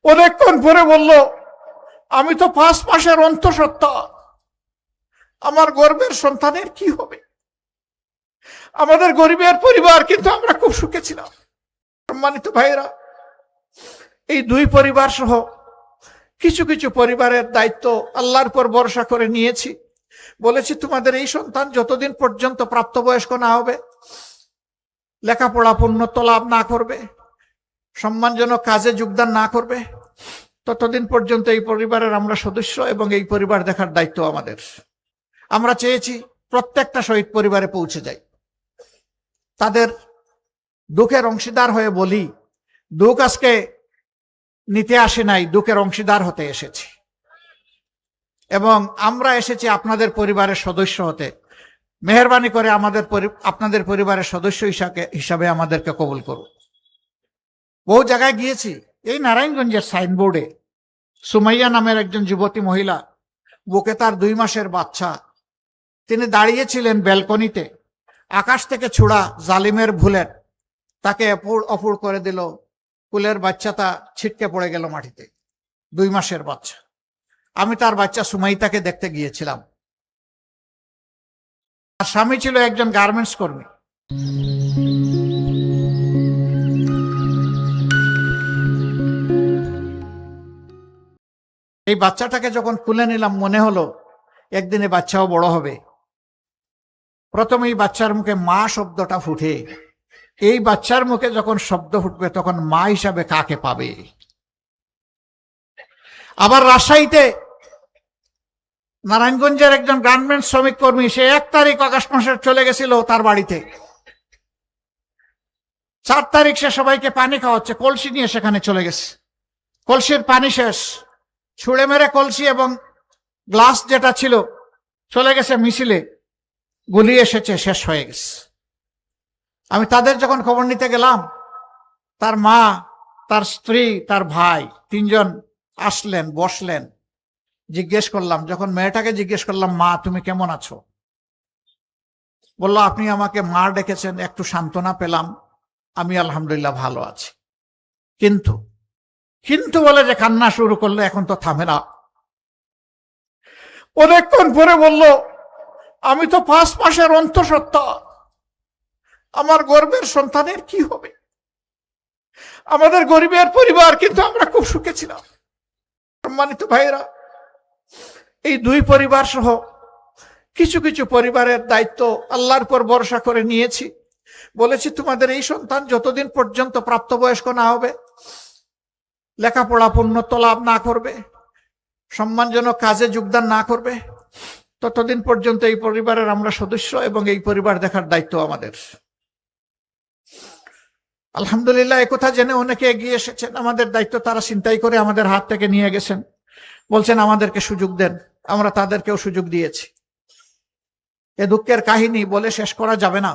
অনেকক্ষণ পরে বলল, আমি তো 5 মাসের অন্তঃসত্ত্বা, আমার গর্ভের সন্তানের কি হবে? আমাদের গরিবের পরিবার, কিন্তু আমরা খুব সুখে ছিলাম। সম্মানিত ভাইরা, এই 2 পরিবার সহ কিছু কিছু পরিবারের দায়িত্ব আল্লাহর উপর ভরসা করে নিয়েছি। বলেছি, তোমাদের এই সন্তান যতদিন পর্যন্ত প্রাপ্তবয়স্ক না হবে, লেখাপড়া পূর্ণত্ব লাভ না করবে, সম্মানজনক কাজে যোগদান না করবে, ততদিন পর্যন্ত এই পরিবারের আমরা সদস্য এবং এই পরিবার দেখার দায়িত্ব আমাদের। আমরা চেয়েছি প্রত্যেকটা শহীদ পরিবারে পৌঁছে যাই, তাদের দুঃখের অংশীদার হয়ে বলি, দুঃখ আজকে নিতে আসে নাই, দুঃখের অংশীদার হতে এসেছি। এবং আমরা এসেছি আপনাদের পরিবারের সদস্য হতে। মেহেরবানি করে আপনাদের পরিবারের সদস্য হিসাবে আমাদেরকে কবুল করুন। বহু জায়গায় গিয়েছি, এই নারায়ণগঞ্জের সাইনবোর্ডে সুমাইয়া নামের একজন যুবতী মহিলা, বুকে তার 2 মাসের বাচ্চা, তিনি দাঁড়িয়েছিলেন ব্যালকনিতে, আকাশ থেকে ছোড়া জালিমের বুলেট তাকে অপুড় করে দিল, কুলের বাচ্চাটা ছিটকে পড়ে গেল মাটিতে, 2 মাসের বাচ্চা। আমি তার বাচ্চা সুমাইতাকে দেখতে গিয়েছিলাম। আর স্বামী ছিল একজন গার্মেন্টস কর্মী। এই বাচ্চাটাকে যখন খুলে নিলাম, মনে হলো একদিনে বাচ্চাও বড় হবে। প্রথমে এই বাচ্চার মুখে মা শব্দটা ফুটে, এই বাচ্চার মুখে যখন শব্দ ফুটবে তখন মা হিসাবে কাকে পাবে? আবার রাজশাহীতে নারায়ণগঞ্জের একজন গার্মেন্টস শ্রমিক কর্মী, সে 1 তারিখ আগস্ট মাসের চলে গেছিল তার বাড়িতে। 4 তারিখ সে সবাইকে পানি খাওয়াচ্ছে, কলসি নিয়ে সেখানে চলে গেছে। কলসির পানি শেষ, ছুঁড়ে মেরে কলসি এবং গ্লাস যেটা ছিল চলে গেছে মিছিলে, গুলি এসেছে, শেষ হয়ে গেছে। আমি তাদের যখন খবর নিতে গেলাম, তার মা, তার স্ত্রী, তার ভাই 3 জন আসলেন, বসলেন। জিজ্ঞেস করলাম, যখন মেয়েটাকে জিজ্ঞেস করলাম, মা তুমি কেমন আছো? বলল, আপনি আমাকে মা ডেকেছেন, একটু সান্ত্বনা পেলাম, আমি আলহামদুলিল্লাহ ভালো আছি। কিন্তু বলে যে কান্না শুরু করলো, এখন তো থামে না। অনেকক্ষণ পরে বলল, আমি তো 5 মাসের অন্তঃসত্ত্বা, আমার গর্ভের সন্তানের কি হবে? আমাদের গরিবের পরিবার, কিন্তু আমরা খুব সুখে ছিলাম। সম্মানিত ভাইরা, এই 2 পরিবার সহ কিছু কিছু পরিবারের দায়িত্ব আল্লাহর উপর ভরসা করে নিয়েছি। বলেছি, তোমাদের এই সন্তান যতদিন পর্যন্ত প্রাপ্তবয়স্ক না হবে, লেখাপড়া পূর্ণত্ব লাভ না করবে, সম্মানজনক কাজে যোগদান না করবে, ততদিন পর্যন্ত এই পরিবারের আমরা সদস্য এবং এই পরিবার দেখার দায়িত্ব আমাদের। আলহামদুলিল্লাহ, একথা জেনে অনেকে এগিয়ে এসেছেন। আমাদের দায়িত্ব তারা চিন্তাই করে আমাদের হাত থেকে নিয়ে গেছেন, বলছেন আমাদেরকে সুযোগ দেন। আমরা তাদেরকেও সুযোগ দিয়েছি। এ দুঃখের কাহিনী বলে শেষ করা যাবে না।